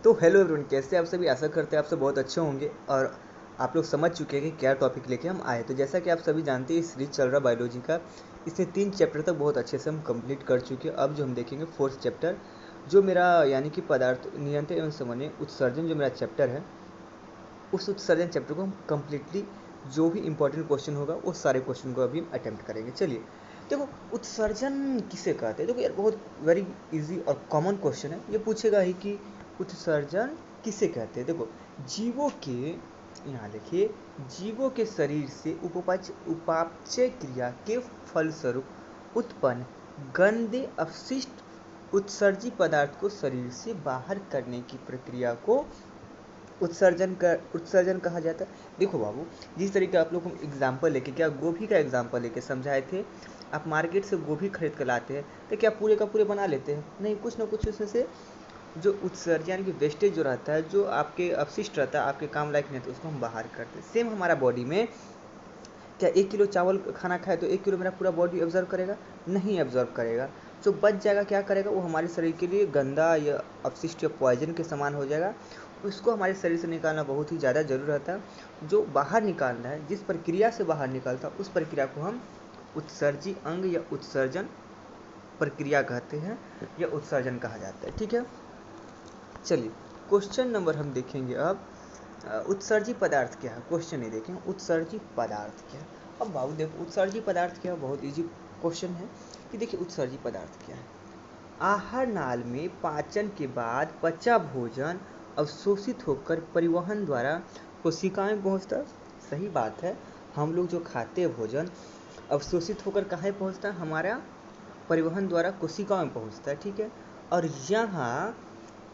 तो hello everyone, कैसे आप सभी। आशा करते हैं आप सब बहुत अच्छे होंगे और आप लोग समझ चुके हैं कि क्या टॉपिक लेके हम आए। तो जैसा कि आप सभी जानते हैं, सीरीज चल रहा बायोलॉजी का, इसमें 3 चैप्टर तक बहुत अच्छे से हम कंप्लीट कर चुके हैं। अब जो हम देखेंगे 4th चैप्टर, जो मेरा यानी कि पदार्थ नियंत्रण एवं समन्वय उत्सर्जन, जो मेरा चैप्टर है, उस उत्सर्जन चैप्टर को हम कम्प्लीटली जो भी इंपॉर्टेंट क्वेश्चन होगा वो सारे क्वेश्चन को अभी हम अटेम्प्ट करेंगे। चलिए देखो, उत्सर्जन किसे कहते हैं। देखो यार, बहुत वेरी इजी और कॉमन क्वेश्चन है। ये पूछेगा ही कि उत्सर्जन किसे कहते हैं। देखो, जीवों के, यहाँ लिखिए, जीवों के शरीर से उपापचय क्रिया के फलस्वरूप उत्पन्न गंदे अपशिष्ट उत्सर्जी पदार्थ को शरीर से बाहर करने की प्रक्रिया को उत्सर्जन कहा जाता है। देखो बाबू, जिस तरीके आप लोग हम एग्जाम्पल लेके, क्या गोभी का एग्जाम्पल लेके समझाए थे। आप मार्केट से गोभी खरीद कर लाते हैं तो क्या पूरे का पूरे बना लेते हैं? नहीं, कुछ ना कुछ उसमें से जो उत्सर्जन यानी कि वेस्टेज जो रहता है, जो आपके अपशिष्ट रहता है, आपके काम लायक नहीं, तो उसको हम बाहर करते हैं। सेम हमारा बॉडी में, क्या 1 किलो चावल खाना खाए तो 1 किलो मेरा पूरा बॉडी ऑब्जर्व करेगा? नहीं ऑब्जर्व करेगा। जो बच जाएगा क्या करेगा? वो हमारे शरीर के लिए गंदा या अपशिष्ट या पॉइजन के समान हो जाएगा। उसको हमारे शरीर से निकालना बहुत ही ज़्यादा जरूरी रहता है। जो बाहर निकालना है, जिस प्रक्रिया से बाहर निकलता है, उस प्रक्रिया को हम उत्सर्जी अंग या उत्सर्जन प्रक्रिया कहते हैं, या उत्सर्जन कहा जाता है। ठीक है, चलिए क्वेश्चन नंबर हम देखेंगे अब। उत्सर्जी पदार्थ क्या है, क्वेश्चन नहीं देखेंगे, उत्सर्जी पदार्थ क्या है। अब बाबू देखो, उत्सर्जी पदार्थ क्या है, बहुत इजी क्वेश्चन है कि देखिए उत्सर्जी पदार्थ क्या है। आहार नाल में पाचन के बाद पचा भोजन अवशोषित होकर परिवहन द्वारा कोशिकाएं में पहुंचता। सही बात है, हम लोग जो खाते हैं भोजन अवशोषित होकर कहाँ पहुंचता है? हमारा परिवहन द्वारा कोशिकाओं में पहुंचता है। ठीक है, और यहाँ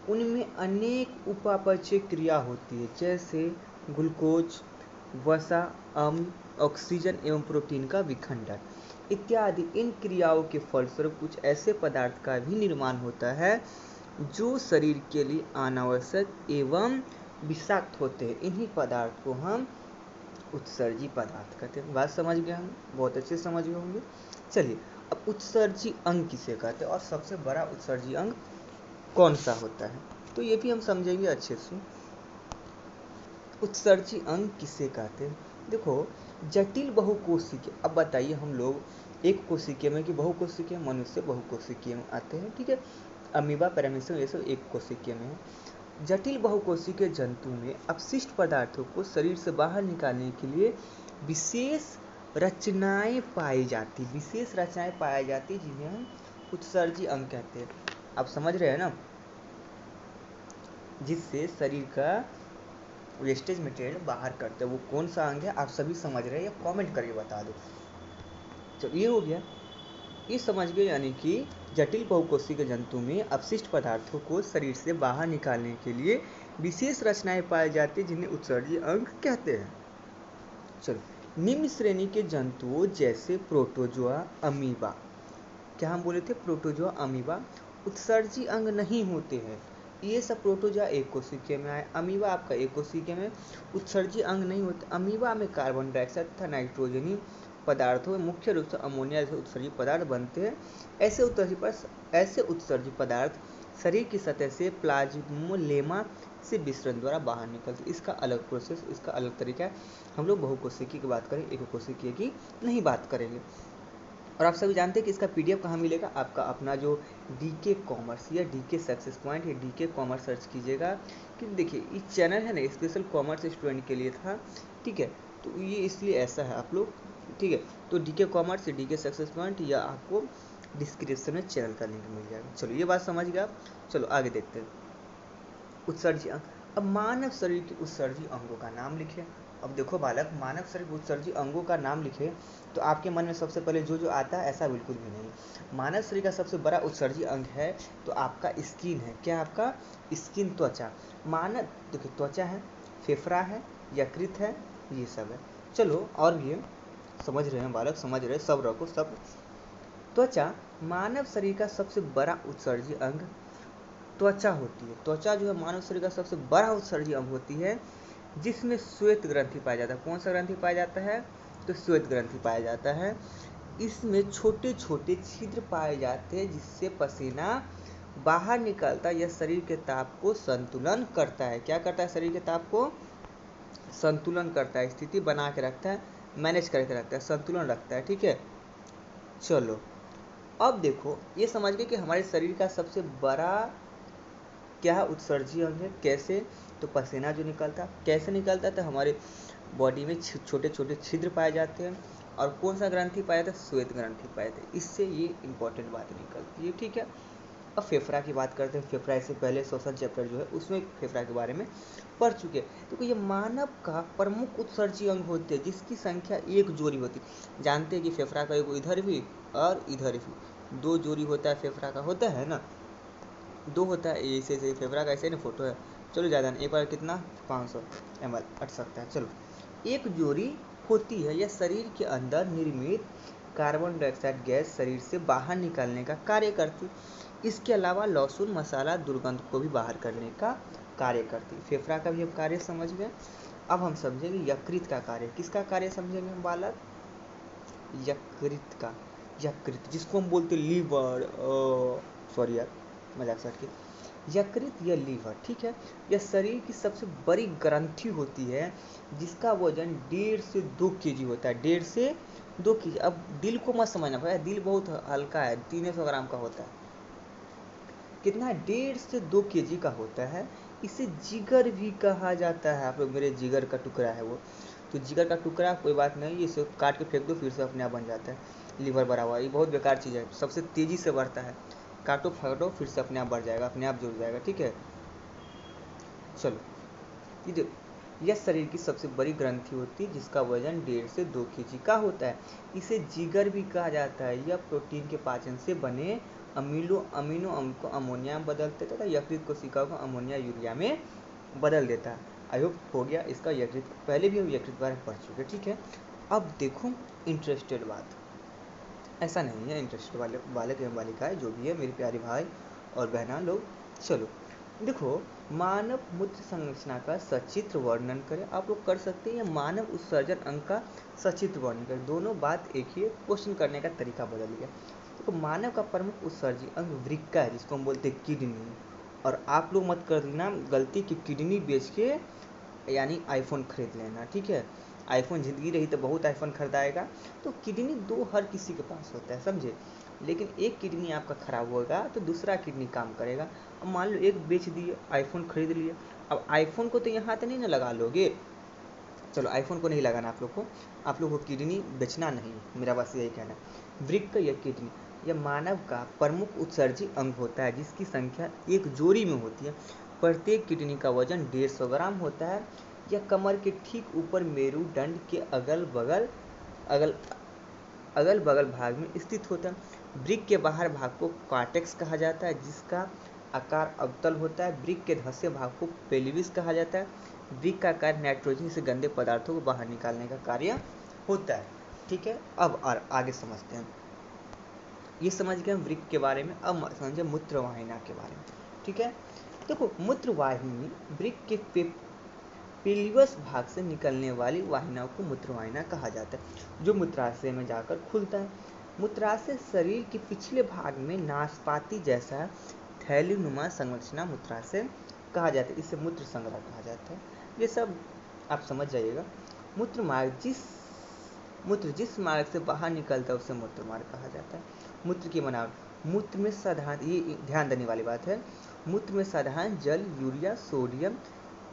उनमें अनेक उपापचय क्रिया होती है, जैसे ग्लूकोज, वसा, अम्ल, ऑक्सीजन एवं प्रोटीन का विखंडन इत्यादि। इन क्रियाओं के फलस्वरूप कुछ ऐसे पदार्थ का भी निर्माण होता है जो शरीर के लिए अनावश्यक एवं विषाक्त होते हैं। इन्हीं पदार्थ को हम उत्सर्जी पदार्थ कहते हैं। बात समझ गए? हम बहुत अच्छे समझ गए होंगे। चलिए, अब उत्सर्जी अंग किसे कहते हैं और सबसे बड़ा उत्सर्जी अंग कौन सा होता है, तो ये भी हम समझेंगे अच्छे से। उत्सर्जी अंग किसे कहते हैं? देखो, जटिल बहुकोशिकीय। अब बताइए, हम लोग एक कोशिकीय में कि बहुकोशिकीय, मनुष्य बहुकोशिकीय में आते हैं। ठीक है, अमीबा, पैरामीशियम, ये सब एक कोशिकीय में है। जटिल बहुकोशिकीय जंतु में अपशिष्ट पदार्थों को शरीर से बाहर निकालने के लिए विशेष रचनाएं पाई जाती जिन्हें हम उत्सर्जी अंग कहते हैं। आप समझ रहे हैं ना, जिससे शरीर का वेस्टेज मटेरियल बाहर करते हैं। वो कौन सा अंग है, आप सभी समझ रहे हैं या कमेंट करके बता दो। चलो, ये हो गया, ये समझ गए। यानी कि जटिल बहुकोशिकीय जंतु में अपशिष्ट पदार्थों को शरीर से बाहर निकालने के लिए विशेष रचनाएं पाई जाती हैं जिन्हें उत्सर्जी अंग कहते हैं। चलो, निम्न श्रेणी के जंतुओं जैसे प्रोटोजोआ, अमीबा, क्या हम बोले थे? प्रोटोजोआ, अमीबा उत्सर्जी अंग नहीं होते हैं। ये सब प्रोटोजोआ एक कोशिकीय में आए, अमीबा आपका एक कोशिकीय में, उत्सर्जी अंग नहीं होते। अमीबा में कार्बन डाइऑक्साइड तथा नाइट्रोजनी पदार्थों में मुख्य रूप से अमोनिया जैसे उत्सर्जी पदार्थ बनते हैं। ऐसे उत्सर्जी पदार्थ शरीर की सतह से प्लाज्मोलेमा से विसरण द्वारा बाहर निकलते। इसका अलग प्रोसेस, इसका अलग तरीका है। हम लोग बहुकोशिकीय की बात करें, एक कोशिकीय की नहीं बात करेंगे। और आप सभी जानते हैं कि इसका पीडीएफ कहाँ मिलेगा? आपका अपना जो डीके कॉमर्स या डीके सक्सेस पॉइंट या डीके कॉमर्स सर्च कीजिएगा। कि देखिए, ये चैनल है ना, स्पेशल कॉमर्स स्टूडेंट के लिए था। ठीक है, तो ये इसलिए ऐसा है आप लोग। ठीक है, तो डीके कॉमर्स या डीके सक्सेस पॉइंट, या आपको डिस्क्रिप्शन में चैनल का लिंक मिल जाएगा। चलो, ये बात समझ गए आप। चलो आगे देखते हैं। उत्सर्जी अंग। अब मानव शरीर के उत्सर्जी अंगों का नाम लिखें। अब देखो बालक, मानव शरीर उत्सर्जी अंगों का नाम लिखे तो आपके मन में सबसे पहले जो आता है, ऐसा बिल्कुल भी नहीं। मानव शरीर का सबसे बड़ा उत्सर्जी अंग है तो आपका स्किन है। क्या आपका? स्किन, त्वचा। मानव, देखिए, त्वचा है, फेफड़ा है, यकृत है, ये सब है। चलो, और भी है, समझ रहे हैं बालक? समझ रहे? सब रखो, सब। त्वचा मानव शरीर का सबसे बड़ा उत्सर्जी अंग त्वचा होती है। त्वचा जो है मानव शरीर का सबसे बड़ा उत्सर्जी अंग होती है, जिसमें श्वेत ग्रंथि पाया जाता है। कौन सा ग्रंथि पाया जाता है? तो श्वेत ग्रंथि पाया जाता है। इसमें छोटे छोटे छिद्र पाए जाते हैं जिससे पसीना बाहर निकालता है, यह शरीर के ताप को संतुलन करता है। क्या करता है? शरीर के ताप को संतुलन करता है, स्थिति बना के रखता है, मैनेज करके रखता है, संतुलन रखता है। ठीक है, चलो अब देखो, ये समझ गए कि हमारे शरीर का सबसे बड़ा क्या उत्सर्जी अंग है। कैसे? तो पसीना जो निकलता, कैसे निकलता है? तो हमारे बॉडी में छोटे छोटे छिद्र पाए जाते हैं, और कौन सा ग्रंथि पाया था? श्वेत ग्रंथि पाए थे, इससे ये इंपॉर्टेंट बात निकलती है। ठीक है, अब फेफड़ा की बात करते हैं। फेफड़ा से पहले श्वसन चैप्टर जो है उसमें फेफड़ा के बारे में पढ़ चुके हैं। तो ये मानव का प्रमुख उत्सर्जी अंग होते हैं, जिसकी संख्या एक जोड़ी होती है। जानते हैं कि फेफड़ा का एक इधर भी और इधर भी, दो जोड़ी होता है फेफड़ा का, होता है ना, दो होता है। ऐसे ऐसे फेफड़ा का ऐसे ना फोटो है। चलो ज़्यादा नहीं, एक बार कितना 500 ml अट सकता है। चलो, एक जोड़ी होती है, यह शरीर के अंदर निर्मित कार्बन डाइऑक्साइड गैस शरीर से बाहर निकालने का कार्य करती। इसके अलावा लहसुन मसाला दुर्गंध को भी बाहर करने का कार्य करती। फेफड़ा का भी हम कार्य समझ गए। अब हम समझेंगे यकृत का कार्य। किसका कार्य समझेंगे हम बालक? यकृत का। यकृत जिसको हम बोलते लीवर, सॉरी यार मजाक से हटके, यकृत या लीवर। ठीक है, यह शरीर की सबसे बड़ी ग्रंथि होती है, जिसका वजन 1.5 से 2 kg होता है। 1.5 से 2 kg। अब दिल को मत समझना भाई, दिल बहुत हल्का है, 300 ग्राम का होता है। कितना? 1.5 से 2 kg का होता है। इसे जिगर भी कहा जाता है। आप लोग, मेरे जिगर का टुकड़ा है वो, तो जिगर का टुकड़ा कोई बात नहीं, इसे काट के फेंक दो, फिर से अपने आप बन जाता है। लीवर बढ़ा हुआ, ये बहुत बेकार चीज़ है, सबसे तेज़ी से बढ़ता है। काटो फाटो, फिर से अपने आप बढ़ जाएगा, अपने आप जुड़ जाएगा। ठीक है, चलो, ये देखो, यह शरीर की सबसे बड़ी ग्रंथि होती है, जिसका वजन 1.5 से 2 kg का होता है। इसे जिगर भी कहा जाता है। यह प्रोटीन के पाचन से बने अमीनो अम्ल को अमोनिया में बदल देता है, यकृत कोशिकाओं को अमोनिया यूरिया में बदल देता है। आई होप हो गया इसका यकृत। पहले भी हम यकृत के बारे में पढ़ चुके। ठीक है, अब देखो इंटरेस्टेड बात, ऐसा नहीं है इंटरेस्टेड वाले बालक एवं बालिकाएं जो भी है मेरे प्यारे भाई और बहना लोग। चलो देखो, मानव मूत्र संरचना का सचित्र वर्णन करें। आप लोग कर सकते हैं, या मानव उत्सर्जन अंग का सचित्र वर्णन करें। दोनों बात एक ही है, क्वेश्चन करने का तरीका बदल गया। तो मानव का प्रमुख उत्सर्जी अंग वृक्का है, जिसको हम बोलते हैं किडनी। और आप लोग मत कर देना गलती कि किडनी बेच के यानी आईफोन खरीद लेना। ठीक है, आईफोन ज़िंदगी रही तो बहुत आईफोन खरीदाएगा। तो किडनी दो हर किसी के पास होता है, समझे। लेकिन एक किडनी आपका ख़राब होगा तो दूसरा किडनी काम करेगा। अब मान लो एक बेच दिए, आईफोन खरीद लिए, अब आईफोन को तो यहाँ तो नहीं ना लगा लोगे। चलो, आईफोन को नहीं लगाना आप लोग को, आप लोग को किडनी बेचना नहीं, मेरा बस यही कहना है। वृक्क या किडनी, यह मानव का प्रमुख उत्सर्जी अंग होता है, जिसकी संख्या एक जोड़ी में होती है। प्रत्येक किडनी का वजन 150 ग्राम होता है। यह कमर के ठीक ऊपर मेरुदंड के अगल अगल बगल भाग में स्थित होता है। वृक्क के बाहर भाग को कॉर्टेक्स कहा जाता है, जिसका आकार अवतल होता है। वृक्क के धंसे भाग को पेल्विस कहा जाता है। वृक्क का कार्य नाइट्रोजन से गंदे पदार्थों को बाहर निकालने का कार्य होता है। ठीक है, अब आगे समझते हैं। ये समझ गए हम वृक्क के बारे में। अब समझे मूत्रवाहिनी के बारे में। ठीक है, देखो मूत्रवाहिनी वृक्क के पेल्विस भाग से निकलने वाली वाहिनियों को मूत्रवाहिनी कहा जाता है, जो मूत्राशय में जाकर खुलता है। मूत्राशय शरीर के पिछले भाग में नाशपाती जैसा थैलीनुमा संरचना मूत्राशय कहा जाता है, इसे मूत्र संग्रह कहा जाता है। ये सब आप समझ जाइएगा। मूत्र जिस मार्ग से बाहर निकलता है उसे मूत्र मार्ग कहा जाता है। मूत्र की बनावट, मूत्र में साधारण, ये ध्यान देने वाली बात है, मूत्र में साधारण जल, यूरिया, सोडियम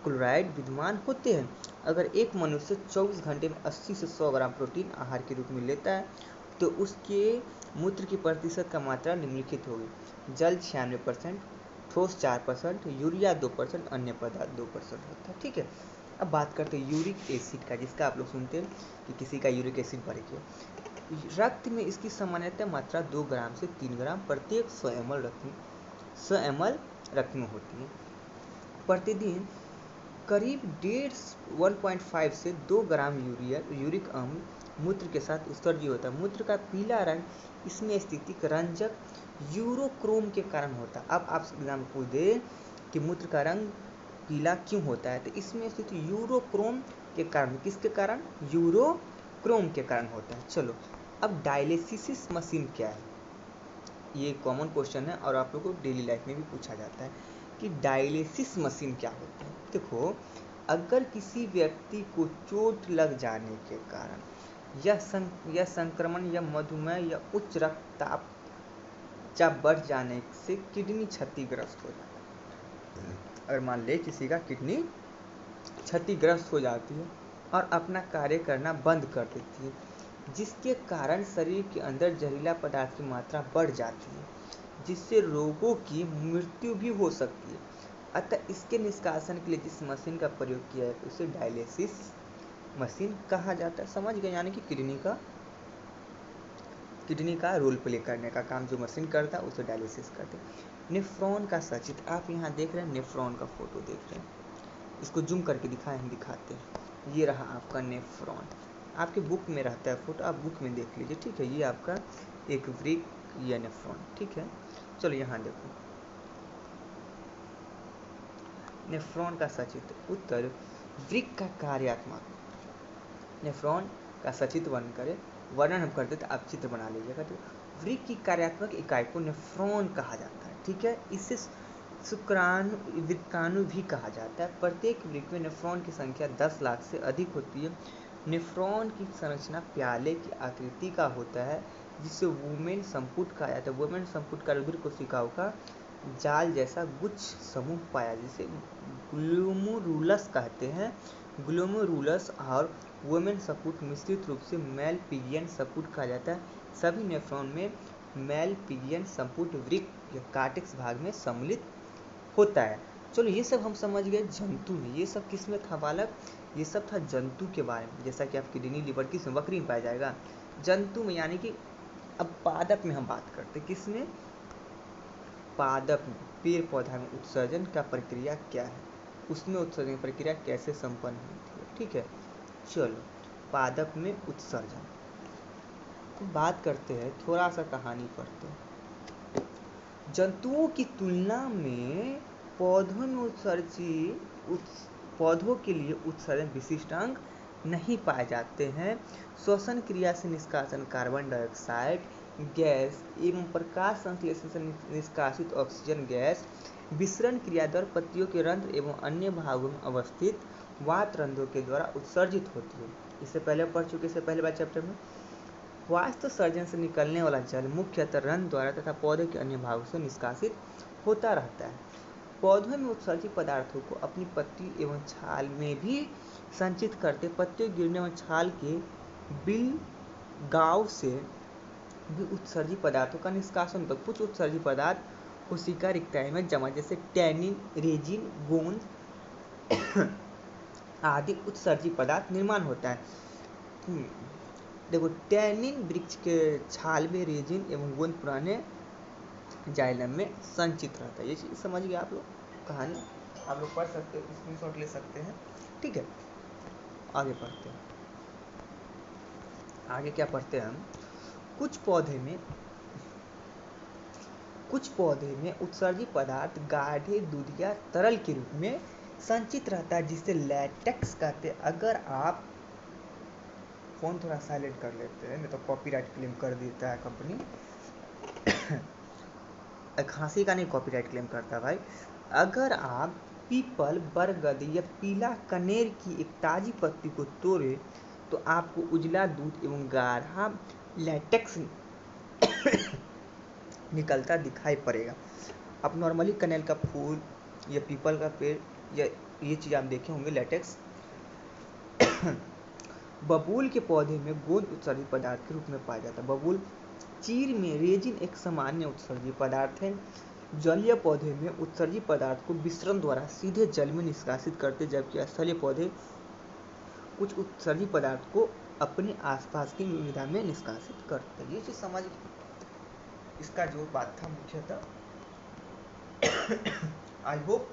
क्लोराइड विद्यमान होते हैं। अगर एक मनुष्य 24 घंटे में 80 से 100 ग्राम प्रोटीन आहार के रूप में लेता है तो उसके मूत्र की प्रतिशत का मात्रा निम्नलिखित होगी। जल 96%, ठोस 4%, यूरिया 2%, अन्य पदार्थ 2% होता है। ठीक है, अब बात करते हैं यूरिक एसिड का, जिसका आप लोग सुनते हैं कि किसी का यूरिक एसिड बढ़ गया। रक्त में इसकी सामान्यतः मात्रा 2 ग्राम से 3 ग्राम प्रत्येक 100 ml रक्त में होती है। प्रतिदिन करीब 1.5 से 2 ग्राम यूरिक अम्ल मूत्र के साथ उत्सर्जित होता है। मूत्र का पीला रंग इसमें स्थितिक रंजक यूरोक्रोम के कारण होता है। अब आप एग्जाम पूछ दे कि मूत्र का रंग पीला क्यों होता है, तो इसमें स्थित यूरोक्रोम के कारण। किसके कारण? यूरोक्रोम के कारण होता है। चलो, अब डायलिसिस मशीन क्या है? ये कॉमन क्वेश्चन है और आप लोग को डेली लाइफ में भी पूछा जाता है कि डायलिसिस मशीन क्या होता है। देखो, अगर किसी व्यक्ति को चोट लग जाने के कारण या संक्रमण या मधुमेह या उच्च रक्तचाप बढ़ जाने से किडनी क्षतिग्रस्त हो जाता है, अगर मान ले किसी का किडनी क्षतिग्रस्त हो जाती है और अपना कार्य करना बंद कर देती है, जिसके कारण शरीर के अंदर जहरीला पदार्थ की मात्रा बढ़ जाती है, जिससे रोगों की मृत्यु भी हो सकती है। अतः इसके निष्कासन के लिए जिस मशीन का प्रयोग किया है उसे डायलिसिस मशीन कहा जाता है। समझ गए, यानी कि किडनी का रोल प्ले करने का काम जो मशीन करता है उसे डायलिसिस करते हैं। नेफ्रॉन का सचित्र, आप यहाँ देख रहे हैं नेफ्रॉन का फोटो देख रहे हैं, इसको जूम करके हम दिखाते हैं। ये रहा आपका नेफ्रॉन, आपके बुक में रहता है फोटो, आप बुक में देख लीजिए, ठीक है। ये आपका एक वृक्क या नेफ्रॉन, ठीक है। चलो यहाँ देखो, नेफ्रॉन का सचित्र उत्तर वृक्क का कार्यात्मक, नेफ्रॉन का सचित्र वर्णन हम करते थे, आप चित्र बना लीजिएगा। तो वृक्क की कार्यात्मक इकाई को नेफ्रॉन कहा जाता है, ठीक है। इसे वृक्काणु भी कहा जाता है। प्रत्येक वृक्क में नेफ्रॉन की संख्या 10 लाख से अधिक होती है। नेफ्रॉन की संरचना प्याले की आकृति का होता है, जिसे वुमेन संपुट कहा जाता है। वुमेन संपुट का रुधिर कोशिकाओं का जाल जैसा गुच्छ समूह पाया, जिसे ग्लोमेरुलस कहते हैं। ग्लोमेरुलस और वुमेन संपुट मिश्रित रूप से मेल पिजियन संपुट कहा जाता है। सभी नेफ्रॉन में मेल पिजियन संपुट वृक्क या कार्टेक्स भाग में सम्मिलित होता है। चलो ये सब हम समझ गए जंतु में। ये सब किस में था बालक? ये सब था जंतु के बारे में। जैसा कि आप किडनी लिवर किस में, बकरी में पाया जाएगा, जंतु में। यानी कि अब पादप में हम बात करते हैं, किस में? पादप में। पेड़ पौधा में उत्सर्जन का प्रक्रिया क्या है, उसमें उत्सर्जन प्रक्रिया कैसे संपन्न होती है, ठीक है। चलो पादप में उत्सर्जन तो बात करते हैं, थोड़ा सा कहानी पढ़ते हैं। जंतुओं की तुलना में पौधों में पौधों के लिए उत्सर्जन विशिष्ट अंग नहीं पाए जाते हैं। श्वसन क्रिया से निष्कासन कार्बन डाइऑक्साइड गैस एवं प्रकाश संश्लेषण से निष्कासित ऑक्सीजन गैस विसरण क्रिया द्वारा पत्तियों के रंध्र एवं अन्य भागों में अवस्थित वात रंध्रों के द्वारा उत्सर्जित होती है। इससे पहले पढ़ चुके, इससे पहले वाले चैप्टर में। वास्तुसर्जन से निकलने वाला जल मुख्यतः रंध्र द्वारा तथा पौधे के अन्य भागों से निष्कासित होता रहता है। पौधों में उत्सर्जित पदार्थों को अपनी पत्ती एवं छाल में भी संचित करते। पत्तियों गिरने व छाल के बिलगाव से भी उत्सर्जित पदार्थों का निष्कासन होता है। कुछ उत्सर्जित पदार्थ कोशिका रिक्ताएं में जमा, जैसे टैनिन, रेजिन, गोंद आदि उत्सर्जित पदार्थ निर्माण होता है। देखो, टैनिन वृक्ष के छाल में, रेजिन एवं गोंद पुराने जाइलम में संचित रहता है। ये चीज समझ गए आप लोग, कहानी आप लोग पढ़ सकते हो, स्क्रीनशॉट ले सकते हैं, ठीक है। आगे पढ़ते हैं, आगे क्या पढ़ते हैं हम। कुछ पौधे में उत्सर्जित पदार्थ गाढ़े दूध या तरल के रूप में संचित रहता है, जिसे लैटेक्स कहते हैं। अगर आप फोन थोड़ा साइलेंट कर लेते हैं, नहीं तो कॉपीराइट क्लेम कर देता है कंपनी। खांसी का नहीं कॉपीराइट क्लेम करता भाई। अगर आप पीपल, बरगद या पीला कनेर की एक ताजी पत्ती को तोड़े तो आपको उजला दूध एवं गाढ़ा लैटेक्स निकलता दिखाई पड़ेगा। आप नॉर्मली कनेर का फूल या पीपल का पेड़ या ये चीज़ आप देखे होंगे, लैटेक्स। बबूल के पौधे में गोंद उत्सर्जित पदार्थ के रूप में पाया जाता है। बबूल चीर में रेजिन एक सामान्य उत्सर्जित पदार्थ है। जलीय पौधे में उत्सर्जित पदार्थ को विसरण द्वारा सीधे जल में निष्कासित करते, जबकि स्थलीय पौधे कुछ उत्सर्जित पदार्थ को अपने आसपास की मृदा में निष्कासित करते हैं। ये चीज समझ, इसका जो बात था मुख्यतः। आई होप,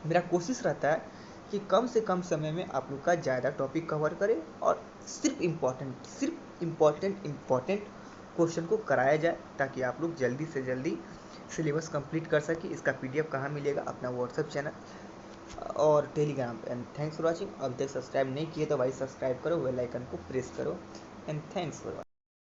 मेरा कोशिश रहता है कि कम से कम समय में आप लोग का ज़्यादा टॉपिक कवर करें और सिर्फ इम्पॉर्टेंट क्वेश्चन को कराया जाए, ताकि आप लोग जल्दी से जल्दी सिलेबस कंप्लीट कर सके। इसका PDF कहाँ मिलेगा? अपना व्हाट्सएप चैनल और टेलीग्राम पे। And thanks for watching. अभी तक सब्सक्राइब नहीं किए तो भाई सब्सक्राइब करो, बेल आइकन को प्रेस करो। And thanks for